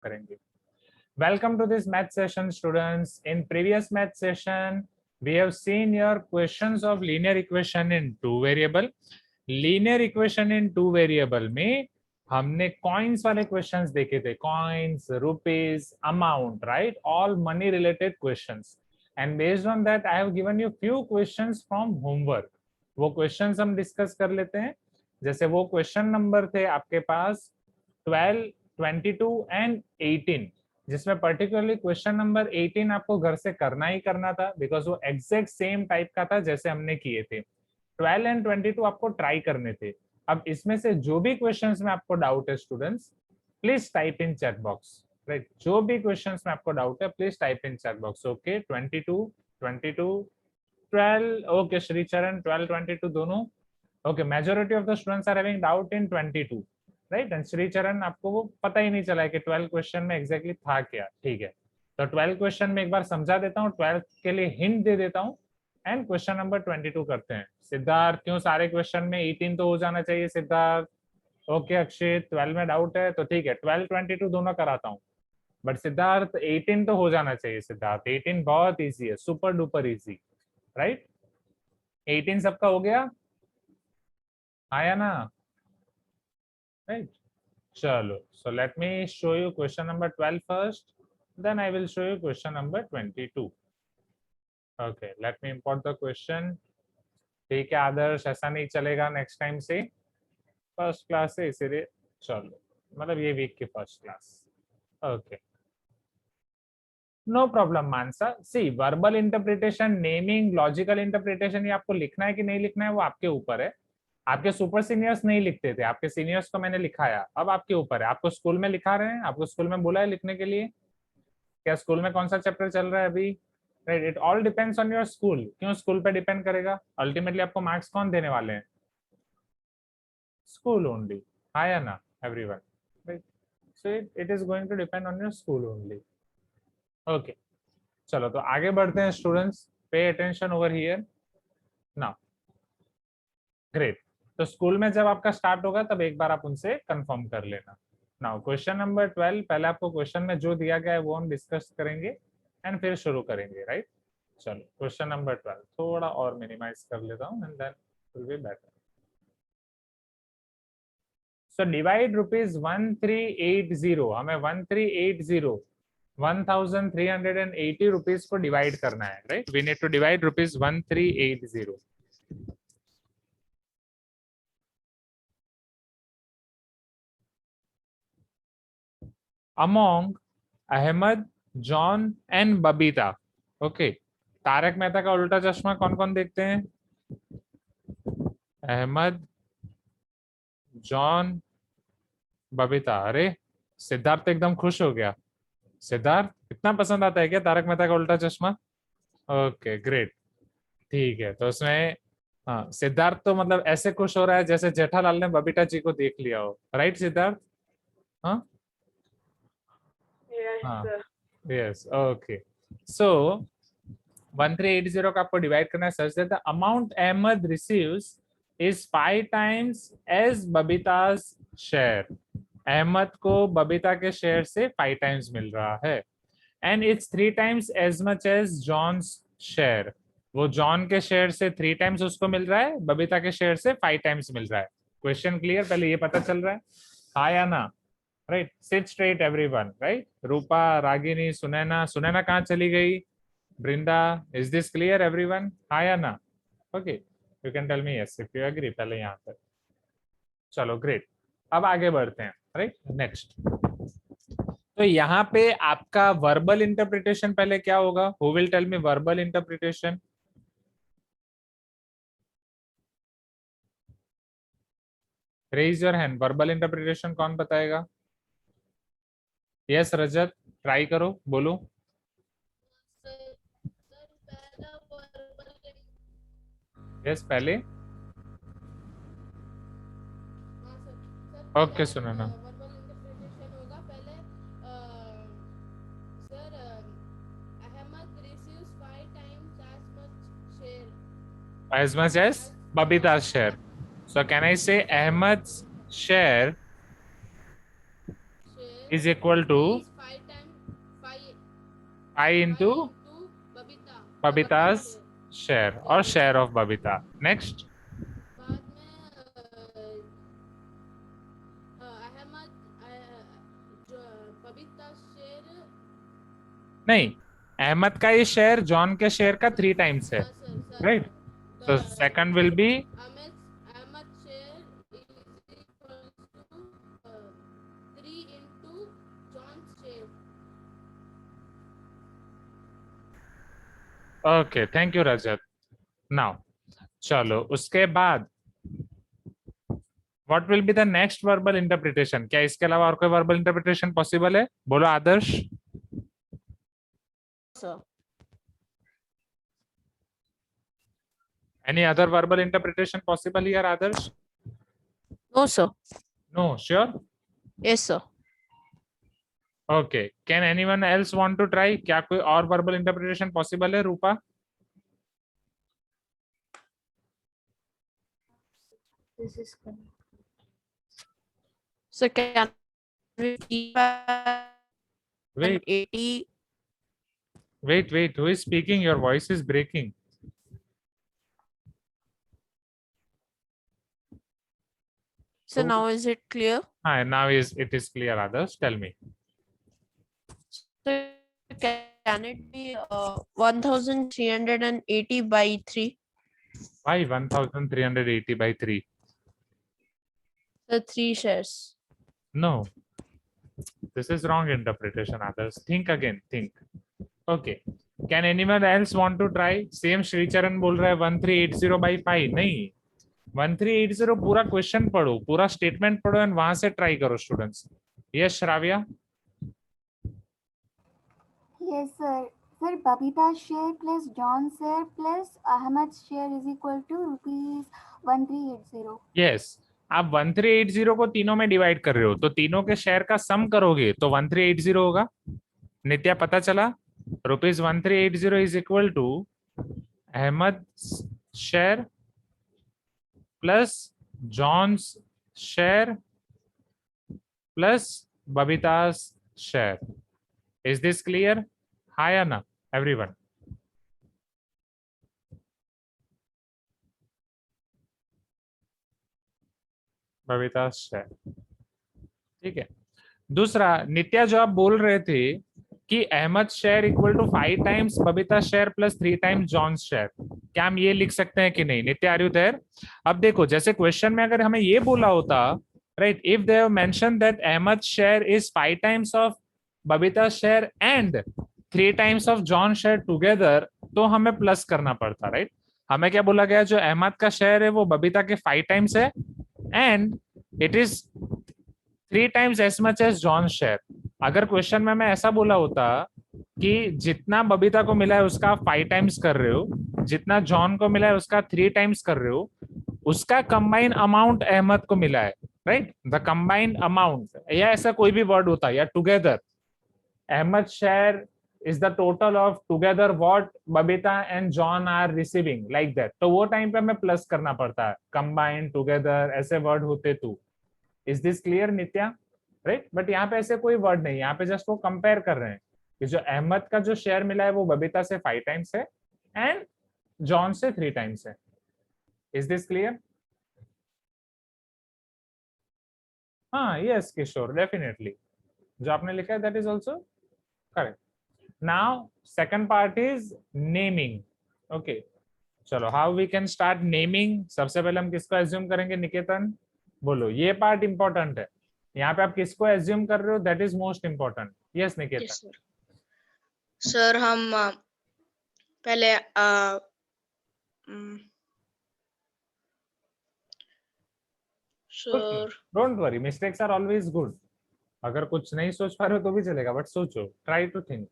करेंगे। Welcome to this math session, students. In previous math session, we have seen your questions of linear equation in two variable. Linear equation in two variable में हमने coins वाले questions देखे थे, coins, rupees, amount, right? All money related questions. And based on that, I have given you few questions from homework. वो questions हम discuss कर लेते हैं. जैसे वो question number थे आपके पास 12, 22 and 18. जिसमें पर्टिकुलरली क्वेश्चन नंबर 18 आपको घर से करना ही करना था बिकॉज वो एग्जैक्ट सेम टाइप का था जैसे हमने किए थे। 12 एंड 22 आपको ट्राई करने थे। अब इसमें से जो भी क्वेश्चंस में आपको डाउट है students, please type in chat box, right? जो भी क्वेश्चंस में आपको डाउट है please type in chat box. Okay, 22, 22, 12, okay Shricharan 12, 22 दोनों। Okay, majority of the students are having doubt in 22, right? And Shricharan आपको वो पता ही नहीं चला है कि 12 क्वेश्चन में एग्जैक्टली था क्या। ठीक है, तो 12 क्वेश्चन में एक बार समझा देता हूँ, 12 के लिए हिंट दे देता हूँ एंड क्वेश्चन नंबर 22 करते हैं। सिद्धार्थ, क्यों सारे क्वेश्चन में 18 तो हो जाना चाहिए सिद्धार्थ? ओके अक्षित, 12 में डाउट है तो ठीक है, 12, 22 दोनों कराता हूँ, बट सिद्धार्थ 18 तो हो जाना चाहिए। सिद्धार्थ 18 बहुत ईजी है, सुपर डुपर ईजी, राइट? 18 सबका हो गया, आया ना? राइट, चलो, so let me show you question number 12 first, then I will show you question number 22. Okay, let me import the question. ठीक है आदर्श, ऐसा नहीं चलेगा नेक्स्ट टाइम से, फर्स्ट क्लास है इसीलिए, चलो मतलब ये वीक की first class. Okay, no problem Manasa. See, verbal interpretation, naming, logical interpretation, ये आपको लिखना है कि नहीं लिखना है वो आपके ऊपर है। आपके सुपर सीनियर्स नहीं लिखते थे, आपके सीनियर्स को मैंने लिखाया, अब आपके ऊपर है। आपको स्कूल में लिखा रहे हैं, आपको स्कूल में बोला है लिखने के लिए? क्या स्कूल में कौन सा चैप्टर चल रहा है अभी? Right, it all depends on your school. क्यों स्कूल पे डिपेंड करेगा? अल्टीमेटली आपको मार्क्स कौन देने वाले हैं? स्कूल ओनली, हाँ या ना everyone? Right, so it is going to depend on your school only. Okay, चलो तो आगे बढ़ते हैं students, pay attention over here now. Great, तो स्कूल में जब आपका स्टार्ट होगा तब एक बार आप उनसे कंफर्म कर लेना। नाउ क्वेश्चन नंबर 12, पहले आपको क्वेश्चन में जो दिया गया है वो हम डिस्कस करेंगे एंड फिर शुरू करेंगे, राइट? चलो क्वेश्चन नंबर 12 थोड़ा और मिनिमाइज कर लेता हूँ and then will be better. So divide ₹1380, हमें 1380 1380 रुपीज को डिवाइड करना है, right? We need to divide ₹1380 among Ahmed, John and Babita. Okay, Taarak Mehta Ka Ooltah Chashmah कौन कौन देखते हैं? अहमद, जॉन, बबीता। अरे सिद्धार्थ एकदम खुश हो गया। सिद्धार्थ, इतना पसंद आता है क्या तारक मेहता का उल्टा चश्मा? ओके ग्रेट, ठीक है, तो उसमें हाँ, सिद्धार्थ तो मतलब ऐसे खुश हो रहा है जैसे जेठालाल ने बबीता जी को देख लिया हो, राइट सिद्धार्थ? हाँ हाँ, यस, ओके। सो 1380 का आपको डिवाइड करना है such that the amount Ahmad receives is 5 times as Babita's share. Ahmad को बबीता के शेयर से 5 टाइम्स मिल रहा है and it's 3 times as much as John's share. वो जॉन के शेयर से 3 टाइम्स उसको मिल रहा है, बबीता के शेयर से 5 टाइम्स मिल रहा है। Question clear? पहले ये पता चल रहा है, हाँ या ना? Right, sit straight everyone, right? Rupa, Ragini, Sunaina, Sunaina कहाँ चली गई? Brinda, is this clear everyone? हाँ या ना? Okay, you can tell me yes if you agree पहले यहाँ तक। चलो ग्रेट, अब आगे बढ़ते हैं, राइट? नेक्स्ट, तो यहाँ पे आपका वर्बल इंटरप्रिटेशन पहले क्या होगा? Who will tell me verbal interpretation? Raise your hand, verbal interpretation कौन बताएगा? यस रजत, ट्राई करो, बोलो। यस पहले, ओके सुनो ना, as much as Babita's share. So can I say Ahmad's share is equal to is 5 times 5 I into Babita's share or share of Babita. Next. बाद में अहमद जो बबीता शेर नहीं, अहमद का ये शेयर जॉन के शेयर का 3 टाइम्स है, sir right? So second will be Ahmad share is equal to 3 into John share. okay. Thank you, Rajat. Now, चलो उसके बाद what will be the next verbal interpretation? क्या इसके अलावा और कोई verbal interpretation possible है? बोलो आदर्श. Sir. Any other verbal interpretation possible here, Adarsh? No, sir. No, sure. Yes, sir. Okay. Can anyone else want to try? क्या कोई और verbal interpretation possible है, रूपा? This is good. So can we Wait, 80? wait. Who is speaking? Your voice is breaking. So now is it clear? Now it is clear, Adarsh. Tell me. So can it be 1380 by 3? Why 1380 by 3? The 3 shares. No. This is wrong interpretation, Adarsh. Think again. Think. Okay. Can anyone else want to try? Same Sricharan बोल रहा है 1380 by 5. नहीं. 1380 पूरा question पढ़ो, पूरा statement पढ़ो and वहां से ट्राई करो students. Yes Shravya. Yes, sir. Sir, Babita's share plus John's share plus Ahmad's share is equal to rupees 1380. Yes. आप 1380 को तीनों में डिवाइड कर रहे हो, तो तीनों के शेयर का सम करोगे तो 1380 होगा. नित्या पता चला? Rupees 1380 is equal to Ahmad share plus John's share plus Babita's share. Is this clear? Hi, Anna, everyone. Babita's share. ठीक है. दूसरा, नित्या जो आप बोल रहे थे कि Ahmed share equal to 5 times Babita share plus 3 times John share, क्या हम ये लिख सकते हैं कि नहीं? Nitya, are you there? अब देखो, जैसे क्वेश्चन में अगर हमें ये बोला होता, right, if they have mention that Ahmed share is 5 times of Babita share and 3 times of John share together, तो हमें प्लस करना पड़ता, राइट? हमें क्या बोला गया? जो अहमद का शेयर है वो बबीता के 5 टाइम्स है and it is 3 times as much as John share. अगर क्वेश्चन में मैं ऐसा बोला होता कि जितना बबीता को मिला है उसका 5 टाइम्स कर रहे हो, जितना जॉन को मिला है उसका 3 टाइम्स कर रहे हो, उसका कंबाइंड अमाउंट अहमद को मिला है, राइट? द कंबाइंड अमाउंट, या ऐसा कोई भी वर्ड होता है, या together Ahmed share is the total of together what Babita and John are receiving, like that. तो वो टाइम पे हमें प्लस करना पड़ता है, combine together ऐसे वर्ड होते तो. Is this clear, Nitya? Right? But यहाँ पे ऐसे कोई वर्ड नहीं, यहाँ पे जस्ट वो कंपेयर कर रहे हैं कि जो अहमद का जो शेयर मिला है वो बबीता से 5 टाइम्स है एंड जॉन से 3 टाइम्स है. Is this clear? हाँ, यस किशोर, डेफिनेटली जो आपने लिखा है that is also correct. Now second part is naming. Okay, चलो how we can start naming. सबसे पहले हम किसको एज्यूम करेंगे? निकेतन बोलो, ये पार्ट इंपॉर्टेंट है. यहाँ पे आप किसको एज्यूम कर रहे हो, that is most important. Yes Niketan. Sir हम पहले sir don't worry, mistakes are always good. अगर कुछ नहीं सोच पा रहे हो तो भी चलेगा, बट सोचो, try to think.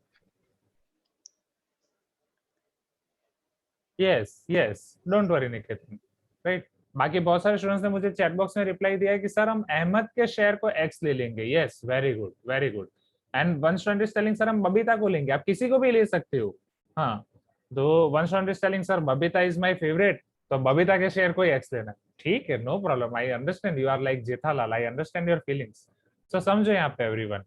Yes yes, don't worry Niketan, right? बाकी बहुत सारे स्टूडेंट्स ने मुझे चैट बॉक्स में रिप्लाई दिया है कि सर हम अहमद के शेयर को एक्स ले लेंगे. Yes, very good, very good. And one student is telling sir हम बबीता को लेंगे. आप किसी को भी ले सकते हो. हाँ, तो one student is telling sir Babita is my favourite, तो बबीता के शेयर को एक्स लेना. ठीक है, no problem. I understand, you are like Jethalal, I understand your feelings. So समझो यहाँ पे एवरीवन,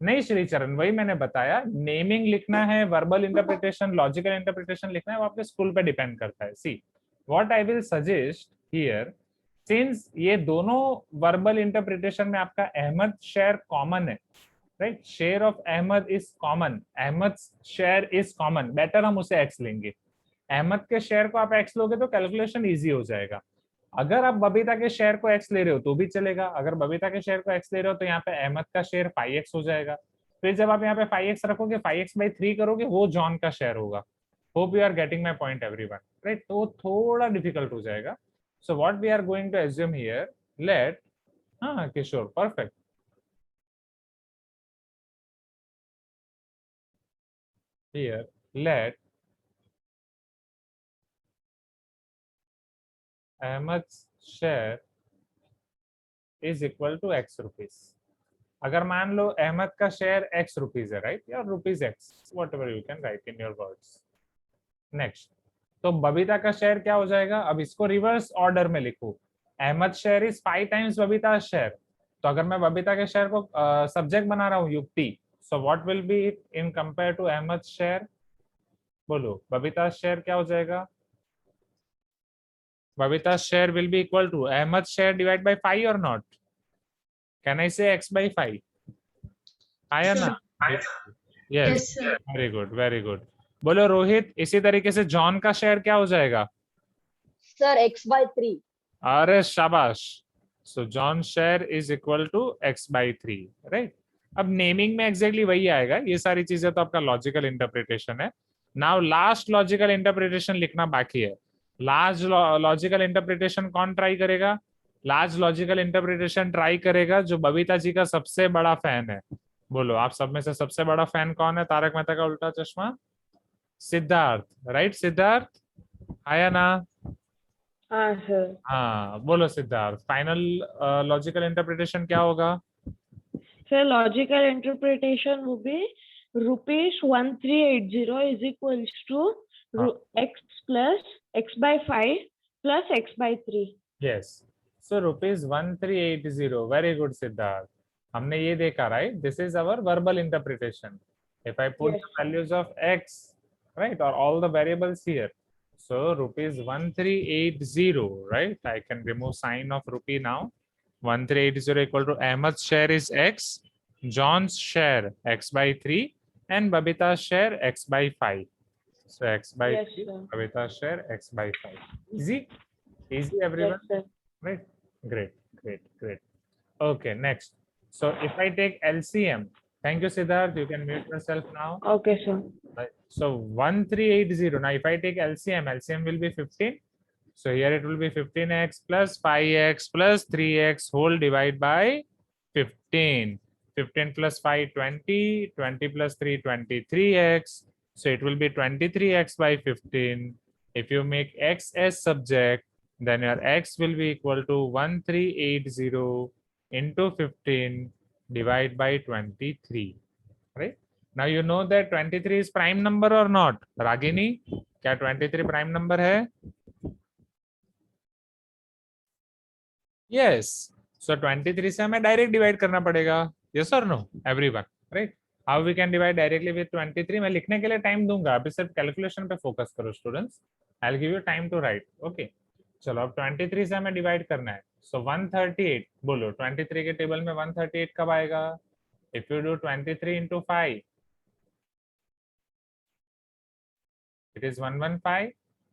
नहीं श्रीचरण, वही मैंने बताया, नेमिंग लिखना है, वर्बल इंटरप्रिटेशन, लॉजिकल इंटरप्रिटेशन लिखना है, वो आपके स्कूल पे डिपेंड करता है. See what I will suggest here, since ये दोनों वर्बल इंटरप्रिटेशन में आपका अहमद शेर कॉमन है, right, share of Ahmed is common, Ahmed share is common, better हम उसे एक्स लेंगे. अहमद के शेयर को आप एक्स लोगे तो कैलकुलेशन इजी हो जाएगा. अगर आप बबीता के शेयर को एक्स ले रहे हो तो भी चलेगा, अगर बबीता के शेयर को एक्स ले रहे हो तो यहाँ पे अहमद का शेयर 5x हो जाएगा. फिर जब आप यहाँ पे 5x रखोगे, 5x/3 करोगे, वो जॉन का शेयर होगा. Hope you are getting my point everyone, right. तो थोड़ा डिफिकल्ट हो जाएगा. So what we are going to assume here, let, हाँ Kishore, perfect. Here, let Ahmed's share is equal to x rupees. अगर मान लो अहमद का शेयर x रुपीज है, right, या rupees x, whatever you can write in your words. Next, तो बबीता का share क्या हो जाएगा? अब इसको रिवर्स ऑर्डर में लिखो. Ahmed share is 5 times Babita share. तो अगर मैं बबीता के शेयर को सब्जेक्ट बना रहा हूँ Yukti, so what will be in compare to Ahmad share? बोलो, बबीता शेयर क्या हो जाएगा? Babita share will be equal to Ahmad share divide by 5 और not? Can I say x/5? आया ना? Yes, very good, very good. बोलो रोहित, इसी तरीके से जॉन का शेयर क्या हो जाएगा? Sir x/3. अरे शाबाश. So John share is equal to x/3, right. अब नेमिंग में एग्जैक्टली वही आएगा. ये सारी चीजें तो आपका लॉजिकल इंटरप्रिटेशन है. नाउ लास्ट लॉजिकल इंटरप्रिटेशन लिखना बाकी है. लास्ट लॉजिकल इंटरप्रिटेशन कौन ट्राई करेगा? लास्ट लॉजिकल इंटरप्रिटेशन ट्राई करेगा जो बबीता जी का सबसे बड़ा फैन है. बोलो, आप सब में से सबसे बड़ा फैन कौन है तारक मेहता का उल्टा चश्मा? सिद्धार्थ, राइट. सिद्धार्थ आया ना? हाँ सर. हाँ, बोलो सिद्धार्थ, फाइनल लॉजिकल इंटरप्रिटेशन क्या होगा? Sir logical interpretation will be ₹1380 is equals to x plus x/5 plus x/3. Yes, so ₹1380. Very good Siddharth. हमने ये देखा, right. This is our verbal interpretation. If I put Yes. The values of x, right, or all the variables here, so ₹1380, right. I can remove sign of rupee now. 1380 equal to Ahmed's share is x, John's share x/3, and Babita's share x/5. So x/3, Yes, sir. Babita's share x/5. Easy, easy everyone. Yes, sir. Right. Great, great, great. Okay, next. So if I take LCM, thank you Siddharth, you can mute yourself now. Okay, sir. Right. So 1380. Now if I take LCM, LCM will be 15. So here it will be 15x plus 5x plus 3x whole divide by 15. 15 plus 5, 20. 20 plus 3, 23x. So it will be 23x by 15. If you make x as subject, then your x will be equal to 1380 into 15 divided by 23, right? Now you know that 23 is prime number or not? Ragini, क्या 23 prime number है? Yes. So 23 से हमें direct divide करना पड़ेगा. Yes or no, everyone, right? How we can divide directly with 23? मैं लिखने के लिए टाइम दूंगा, अभी सिर्फ कैलकुलेशन पे फोकस करो students. I'll give you time to write. Okay. चलो अब 23 से हमें डिवाइड करना है. सो 138, बोलो 23 के टेबल में 138 कब आएगा? If you do 23 into 5, it is 115,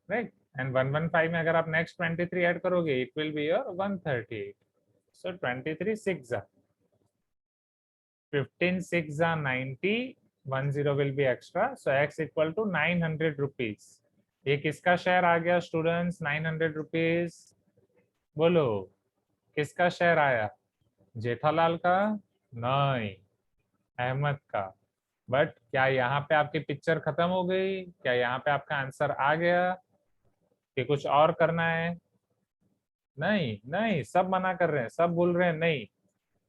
right. And 115 में अगर आप नेक्स्ट 23 ऐड करोगे, it will be your 138. So 23 6 15 6 90, 10 will be extra. So x equal to 900 rupees. ये किसका शेयर आ गया स्टूडेंट्स? 900 रुपीज. बोलो, किसका शेयर आया? जेठालाल का? नहीं, अहमद का. बट क्या यहाँ पे आपकी पिक्चर खत्म हो गई? क्या यहाँ पे आपका आंसर आ गया कि कुछ और करना है? नहीं, नहीं, सब मना कर रहे हैं, सब बोल रहे हैं नहीं.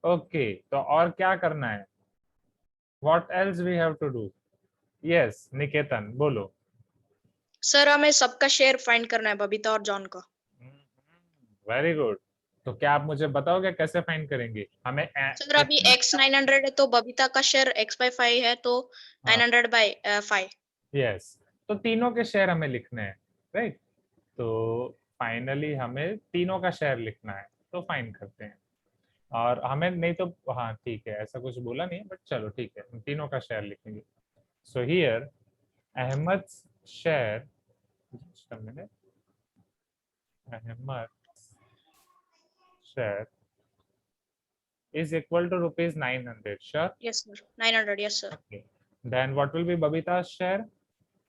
ओके, तो और क्या करना है? What else we have to do? Yes Niketan, बोलो. सर हमें सबका शेयर फाइंड करना है, बबीता और जॉन का. Very good. तो क्या आप मुझे बताओगे कैसे फाइंड करेंगे? हमें सर अभी x 900 है तो बबीता का शेयर x by 5 है तो 900 by 5। यस, तो तीनों के शेयर हमें लिखने हैं, राइट? तो फाइनली हमें तीनों का शेयर लिखना है, तो फाइंड करते हैं। और हमें नहीं तो हाँ ठीक है, ऐसा कुछ बोला नहीं है, बट चलो ठीक है, हम तीनों का शेयर लिखेंगे। So here Ahmed share, just a minute, Ahmed share is equal to rupees 900, sure? Yes sir, 900, yes sir. Okay. Then what will be Babita's share?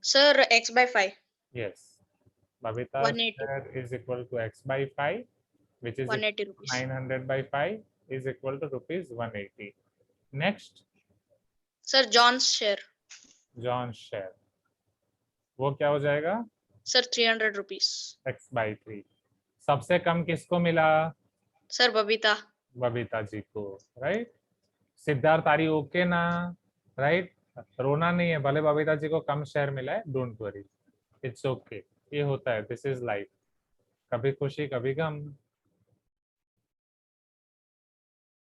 Sir x by 5, Yes. Babita's 180, share is equal to x by 5, which is 180 rupees. 900 by 5 is equal to rupees 180. Next, Sir John's share, John's share. वो क्या हो जाएगा? sir 300 rupees. x by 3. सबसे कम किसको मिला? Sir Babita, Babita ji को, right? Siddharth आरी okay ना? राइट? रोना नहीं है, भले बबीता जी को कम शेयर मिला है, डोंट वरी, इट्स ओके, ये होता है, दिस इज लाइफ, कभी खुशी कभी गम।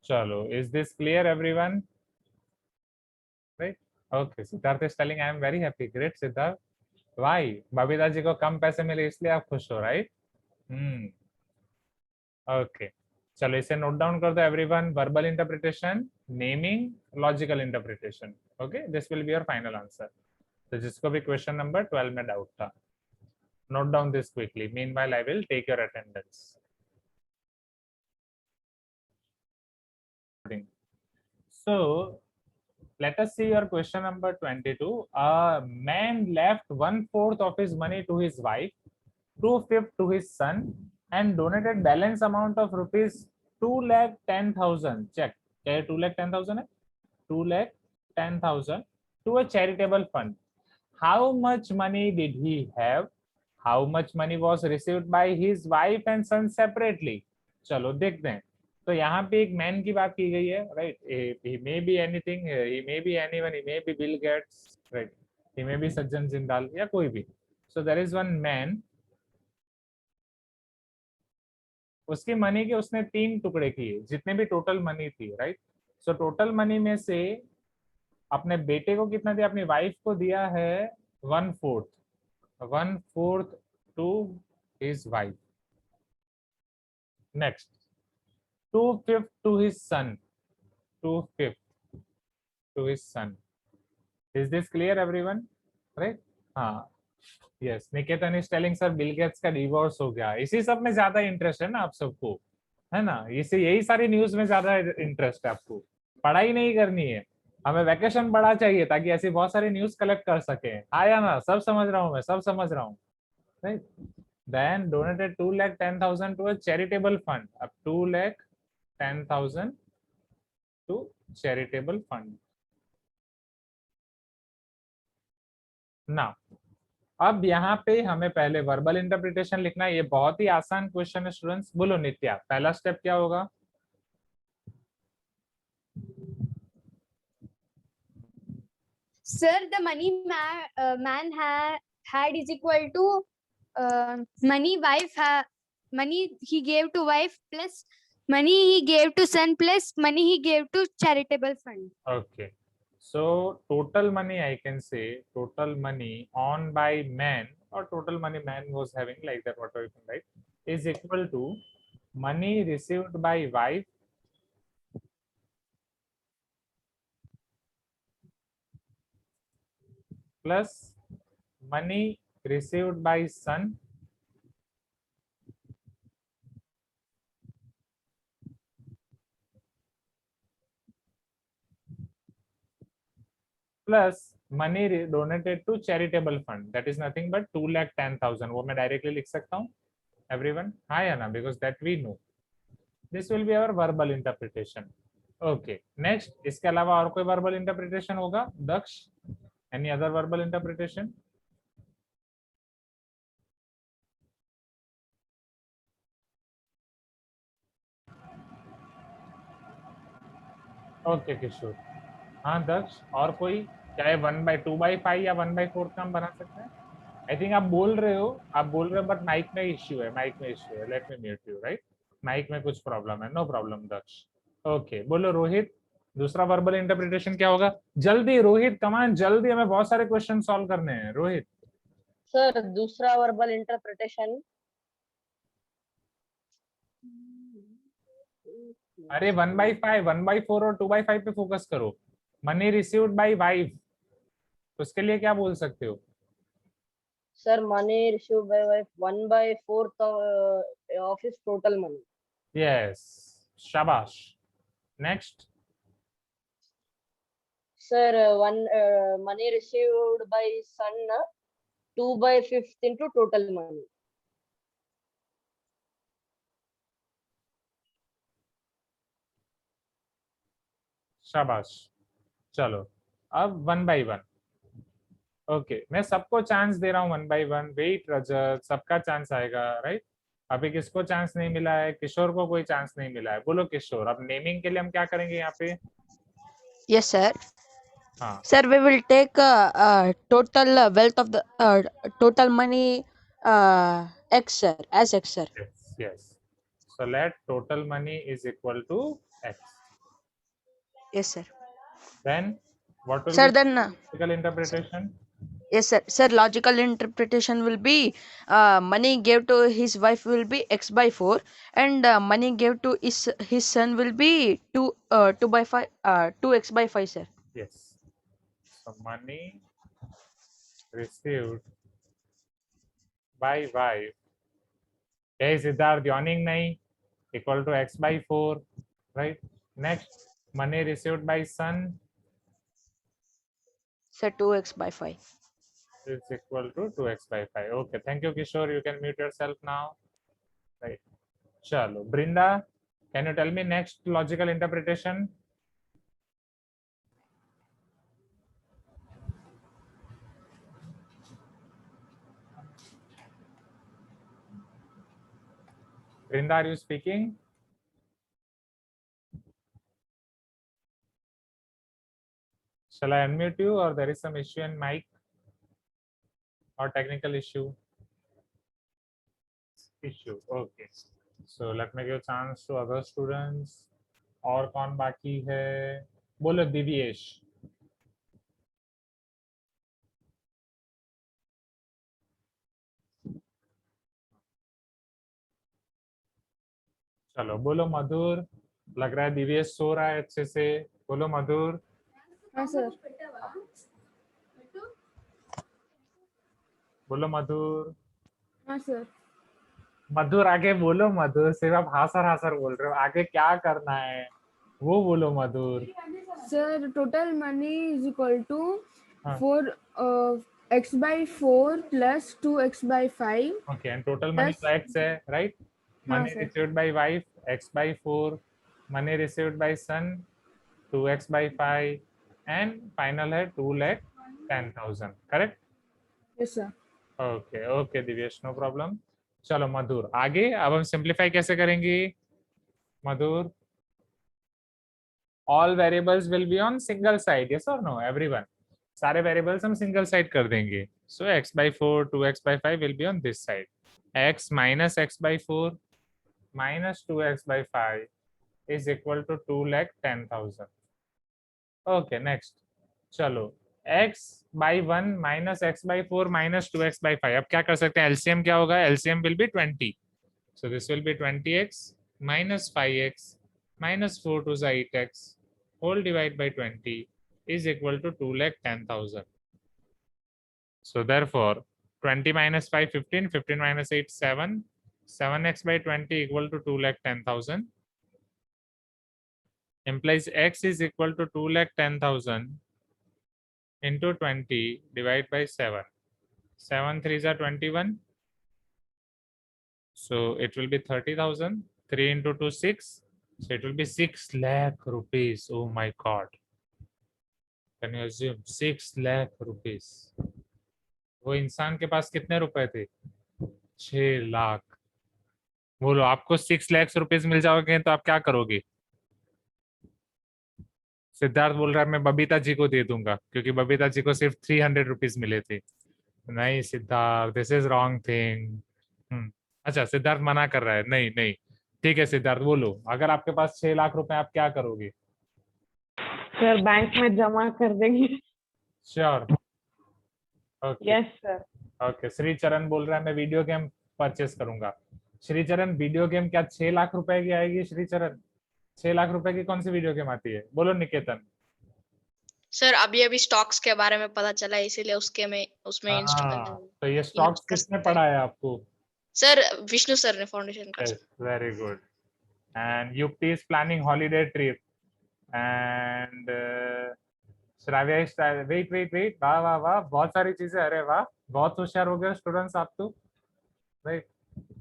चलो, is this clear everyone? Right? Okay, Siddharth is telling I am very happy. Great Siddharth. Why? Babita ji को कम पैसे मिले इसलिए आप खुश हो, राइट? ओके, चलो इसे नोट डाउन कर दो everyone. Verbal interpretation, naming, logical interpretation. Okay, this will be your final answer. तो जिसको भी क्वेश्चन नंबर 12 में डाउट था, note down this quickly. Meanwhile, I will take your attendance. So, let us see your question number 22. A man left 1/4 of his money to his wife, 2/5 to his son, and donated balance amount of rupees 2,10,000. Check. क्या 2,10,000 है? 2,10,000 to a charitable fund. How much money did he have? How much money was received by his wife and son separately? चलो देखते हैं। तो यहाँ पे एक man की बात की गई है, right? He may be anything, he may be anyone, he may be Bill Gates, right? He may be सज्जन जिंदाल या कोई भी। So there is one man, उसकी मनी के उसने 3 टुकड़े किए, जितने भी टोटल मनी थी, राइट? सो टोटल मनी में से अपने बेटे को कितना दिया? अपनी वाइफ को दिया है 1/4, 1/4 to his wife. Next, 2/5 to his son, 2/5 to his son. Is this clear everyone? Right? हाँ, yes. Niketan is telling sir Bill Gates का डिवोर्स हो गया। इसी सब में ज्यादा इंटरेस्ट है ना आप सबको, है ना? इसी यही सारी न्यूज में ज्यादा इंटरेस्ट है आपको। पढ़ाई नहीं करनी है, हमें वैकेशन बड़ा चाहिए ताकि ऐसी बहुत सारी न्यूज कलेक्ट कर सके। आया ना? सब समझ रहा हूँ मैं, सब समझ रहा हूँ, right? Then donated 2,10,000 to a charitable fund. Up 2,10,000 to charitable fund. Now, अब यहाँ पे हमें पहले वर्बल इंटरप्रिटेशन लिखना है। ये बहुत ही आसान क्वेश्चन है स्टूडेंट्स। बोलो नित्या, पहला स्टेप क्या होगा? Sir, the money man had is equal to money he gave to wife plus money he gave to son plus money he gave to charitable fund. Okay, so total money, I can say total money on by man, or total money man was having, like that, whatever you can write, is equal to money received by wife plus money received by son plus money donated to charitable fund. That is nothing but 2,10,000. वो मैं directly लिख सकता हूँ everyone? हाँ या ना? Because that we know. This will be our verbal interpretation. Okay. Next, इसके अलावा और कोई verbal interpretation होगा? दक्ष, any other verbal interpretation? Okay, किशोर। हाँ दक्ष, और कोई? चाहे 1/2/5 या 1/4 का हम बना सकते हैं। आई थिंक आप बोल रहे हो, बट माइक में इश्यू है, let me mute you, right? Mike में कुछ प्रॉब्लम है, नो प्रॉब्लम दक्ष। ओके, बोलो रोहित, दूसरा वर्बल इंटरप्रिटेशन क्या होगा? जल्दी रोहित, कमान जल्दी, हमें बहुत सारे क्वेश्चन सॉल्व करने हैं। रोहित, सर दूसरा वर्बल इंटरप्रिटेशन, अरे 1/5, 1/4 और 2/5 पे फोकस करो। मनी रिसीव्ड बाय वाइफ, उसके लिए क्या बोल सकते हो? Sir money received by wife 1/4 of his total money. Yes, शाबाश। Next, sir money received by son 2/5 into total money। शाबाश। चलो अब 1/1। ओके, मैं सबको चांस दे रहा हूँ 1/1। वेट रजत, सबका चांस आएगा, राइट? अभी किसको चांस नहीं मिला है? किशोर को कोई चांस नहीं मिला है। बोलो किशोर, अब नेमिंग के लिए हम क्या करेंगे यहाँ पे? Yes, sir. हाँ, Sir, we will take total wealth of the total money X, sir, as X, sir. yes, yes. So let total money is equal to X. Yes, sir. Then what will Sir, be then logical interpretation? yes, sir. Sir, logical interpretation will be money gave to his wife will be X/4, and money gave to his son will be 2/5 2X/5, sir. Yes. So money received by wife. Hey Siddharth, yawning nahi, equal to X/4, right? Next, money received by son Sir, 2X/5. is equal to 2X/5. Okay, thank you Kishore, you can mute yourself now. Right. Chalo, Brinda, can you tell me next logical interpretation? Brinda, are you speaking? Shall I unmute you, or there is some issue in mic or technical issue? Okay. So let me give chance to other students. और कौन बाकी है? बोलो दिव्येश। चलो बोलो मधुर, लग रहा है दिव्येश सो रहा है अच्छे से। बोलो मधुर। हाँ सर। बोलो मधुर। हाँ सर। मधुर आगे बोलो मधुर, सिर्फ आप हासर हासर बोल रहे हो, आगे क्या करना है वो बोलो Madhur. Sir total money is equal to हाँ। 4x/4 plus 2x/5। Okay, and total money तो x है, right? Money sir. Received by wife x/4, money received by son 2x/5, and final है 2,10,000, correct? Yes sir. Okay okay Divyesh, no problem. चलो मधुर आगे, अब हम simplify कैसे करेंगे? Madhur, all variables will be on single side, yes और no everyone? सारे variables हम सिंगल साइड कर देंगे। सो x/4 2x/5 will be on this side. x minus x/4 minus 2x/5 is equal to 2,10,000. Okay next, चलो x/1 minus x/4 minus 2x/5, अब क्या कर सकते हैं? एलसीएम क्या होगा? LCM will be 20, so this will be 20x minus 5x minus 4 to the 8x whole divided by 20 is equal to 2,10,000. So therefore 20 minus 5 15, 15 minus 8 7, 7x by 20 equal to 2,10,000, implies x is equal to 2,10,000 into 20 divided by 7. 7 3s are 21, so it will be 30,000. 3 into 2 6, so it will be 6 lakh rupees. Oh my god, can you assume 6 lakh rupees? वो इंसान के पास कितने रुपए थे? 6 लाख। बोलो आपको 6 lakh rupees मिल जाओगे तो आप क्या करोगे? सिद्धार्थ बोल रहा है मैं बबीता जी को दे दूंगा, क्योंकि बबीता जी को सिर्फ 300 रुपीस मिले थे। नहीं Siddharth, this is wrong thing. अच्छा, सिद्धार्थ मना कर रहा है, नहीं नहीं, ठीक है सिद्धार्थ बोलो, अगर आपके पास 6 लाख रुपए आप क्या करोगे? सर बैंक में जमा कर देंगे। Sure? Okay yes sir. Okay. Shricharan बोल रहा है मैं वीडियो गेम परचेस करूंगा। श्रीचरण वीडियो गेम क्या 6 लाख रुपए की आएगी? श्रीचरण 6 लाख रुपए की कौन सी वीडियो गेम आती है? बोलो निकेतन। सर अभी अभी स्टॉक्स के बारे में पता चला है, इसीलिए उसमें हाँ, तो ये स्टॉक्स कर किसने सकते हैं। पढ़ाया आपको? सर विष्णु सर ने फाउंडेशन का। Very good. And Yukti is planning holiday trip and Shravya is wait wait wait, वाह वाह वाह, बहुत सारी चीजें, अरे वाह, बहुत होशियार हो गए स्टूडेंट्स आप तो। राइट,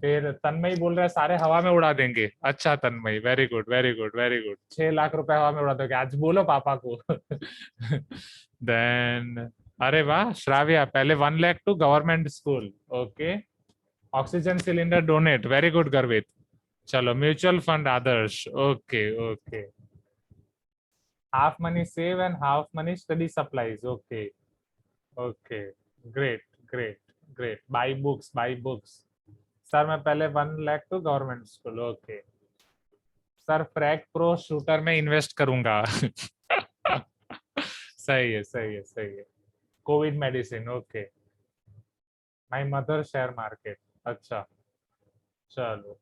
फिर तन्मय बोल रहा है सारे हवा में उड़ा देंगे। अच्छा Tanmay, very good very good very good. 6 lakh रुपए हवा में उड़ा दोगे आज, बोलो पापा को। देन अरे वाह श्राव्या, पहले 1 lakh to government school. Okay, oxygen cylinder donate, very good Garvit. चलो mutual fund Adarsh, okay okay. Half money save and half money study supplies, okay okay, great great great. Buy books buy books. Sir मैं पहले 1 lakh to government school, okay. Sir Frag Pro Shooter में invest करूंगा। सही है सही है सही है। Covid medicine, okay. My mother share market, अच्छा चलो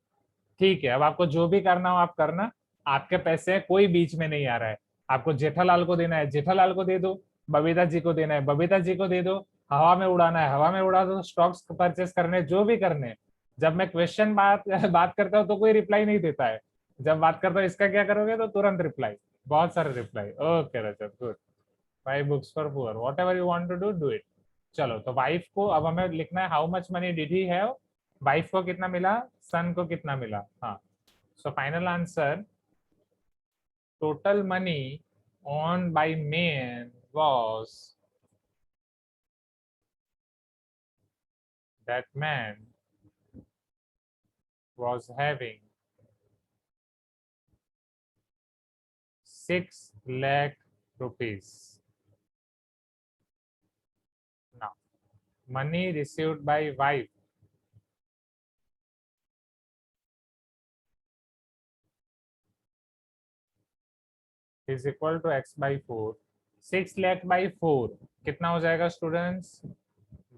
ठीक है। अब आपको जो भी करना हो आप करना, आपके पैसे हैं, कोई बीच में नहीं आ रहा है। आपको जेठालाल को देना है जेठालाल को दे दो, बबीता जी को देना है बबीता जी को दे दो, हवा में उड़ाना है हवा में उड़ा दो, स्टॉक्स परचेस करने जो भी करने। जब मैं क्वेश्चन बात करता हूँ तो कोई रिप्लाई नहीं देता है, जब बात करता हूँ इसका क्या करोगे तो तुरंत रिप्लाई, बहुत सारे reply. Okay Rajat, good. Buy books for poor, whatever you want to do it. चलो तो वाइफ को अब हमें लिखना है how much money did he have. Wife को कितना मिला, सन को कितना मिला। हाँ, so final answer, total money owned by man was, that man was having 6 lakh rupees. Now money received by wife is equal to x by 4. 6 lakh by 4 कितना हो जाएगा students?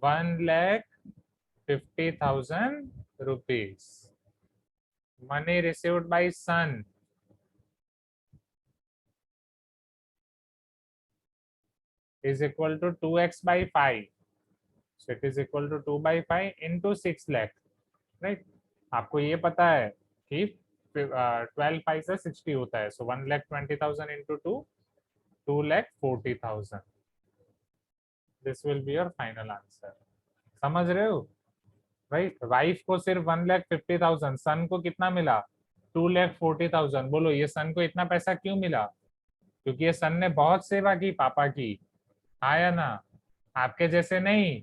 1,50,000 rupees. Money received by son is equal to 2x by 5. So it is equal to 2 by 5 into 6 lakh. Right? आपको ये पता है कि 12 5 से 60 होता है, so 1,20,000 into 2, 2,40,000. This will be your final answer. समझ रहे हो? राइट, वाइफ को सिर्फ 1,50,000, सन को कितना मिला? 2,40,000। बोलो ये सन को इतना पैसा क्यों मिला? क्योंकि ये सन ने बहुत सेवा की पापा की, आया ना? आपके जैसे नहीं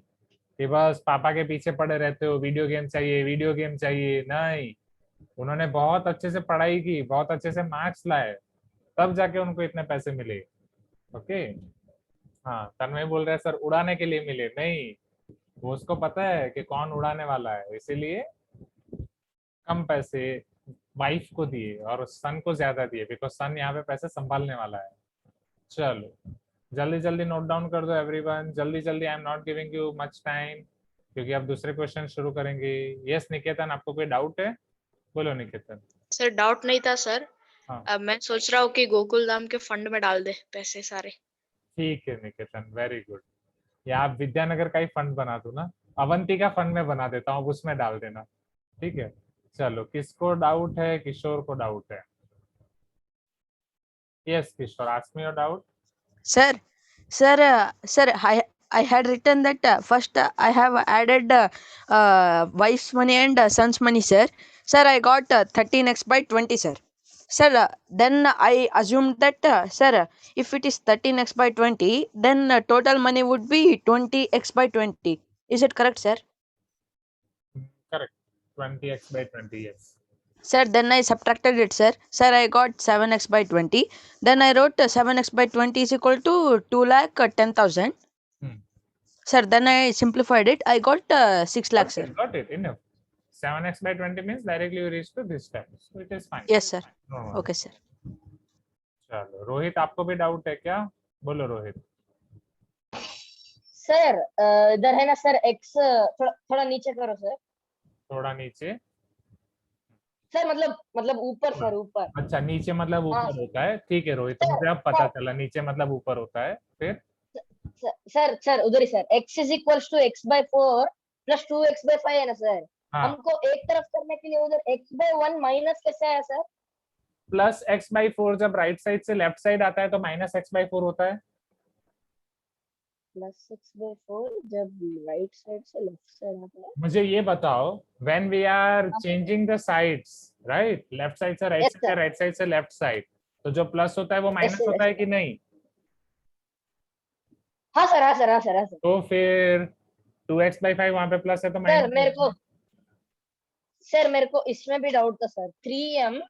कि बस पापा के पीछे पड़े रहते हो, वीडियो गेम चाहिए वीडियो गेम चाहिए, नहीं। उन्होंने बहुत अच्छे से पढ़ाई की, बहुत अच्छे से मार्क्स लाए, तब जाके उनको इतने पैसे मिले। ओके, हाँ तन्मय बोल रहे हैं सर उड़ाने के लिए मिले, नहीं, वो उसको पता है कि कौन उड़ाने वाला है, इसीलिए कम पैसे वाइफ को दिए और सन को ज्यादा दिए, बिकॉज सन यहाँ पे पैसे संभालने वाला है। चलो जल्दी जल्दी नोट डाउन कर दो एवरीवन, जल्दी जल्दी। I am not giving you much time क्योंकि अब दूसरे क्वेश्चन शुरू करेंगे। यस निकेतन, आपको कोई डाउट है? बोलो निकेतन। सर डाउट नहीं था सर। हाँ। अब मैं सोच रहा हूँ कि गोकुल धाम के फंड में डाल दे पैसे सारे। ठीक है निकेतन, वेरी गुड। या आप विद्यानगर का ही फंड बना दो ना, अवंती का फंड में बना देता हूँ, उसमें डाल देना। ठीक है, चलो किसको डाउट है? किशोर को डाउट है। Yes Kishore, ask me your doubt. Sir, I had written that first I have added wife's money and son's money, sir. Sir, I got 13x by 20, sir. Sir, then I assumed that, sir, if it is 13x by 20, then total money would be 20x by 20. Is it correct, sir? Correct, 20x by 20, yes. Sir, then I subtracted it, sir. Sir, I got 7x by 20. Then I wrote 7x by 20 is equal to 2,10,000. Hmm. Sir, then I simplified it. I got 6 lakhs, sir. Got it, enough. 7x by 20 means directly you reach to this time, so it is fine. Yes, sir. No worries. Okay, sir. चलो रोहित, आपको भी doubt है क्या? बोलो Rohit. Sir इधर है ना sir x थोड़ा थोड़ा नीचे करो सर. थोड़ा नीचे. सर मतलब ऊपर सर ऊपर. अच्छा, नीचे मतलब हाँ, ऊपर होता है. ठीक है रोहित, मुझे अब पता चला नीचे मतलब ऊपर होता है. फिर सर उधर ही sir x is equals to x by 4 plus 2x by 5 है ना सर. हाँ, हमको एक तरफ करने के लिए उधर x by 1 माइनस कैसे आया सर? प्लस x by 4 जब राइट साइड से लेफ्ट साइड आता है तो माइनस x by 4 होता है. प्लस 6 by 4 जब राइट साइड से लेफ्ट साइड आता है. मुझे ये बताओ, when we are changing the sides, right, left side से right Yes, side, sir. Right side से लेफ्ट साइड, तो जो प्लस होता है वो माइनस sir, होता है कि नहीं? हाँ सर हाँ सर हाँ सर हाँ सर. तो फिर 2x by 5 वहां पे प्लस है तो सर माइनस. मेरे को इसमें भी डाउट था sir. 3m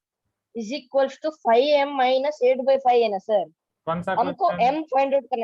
is equals to 5m minus 8 by 5 है ना सर. कौन सा हमको क्वेश्चन? m फाइंड आउट करना है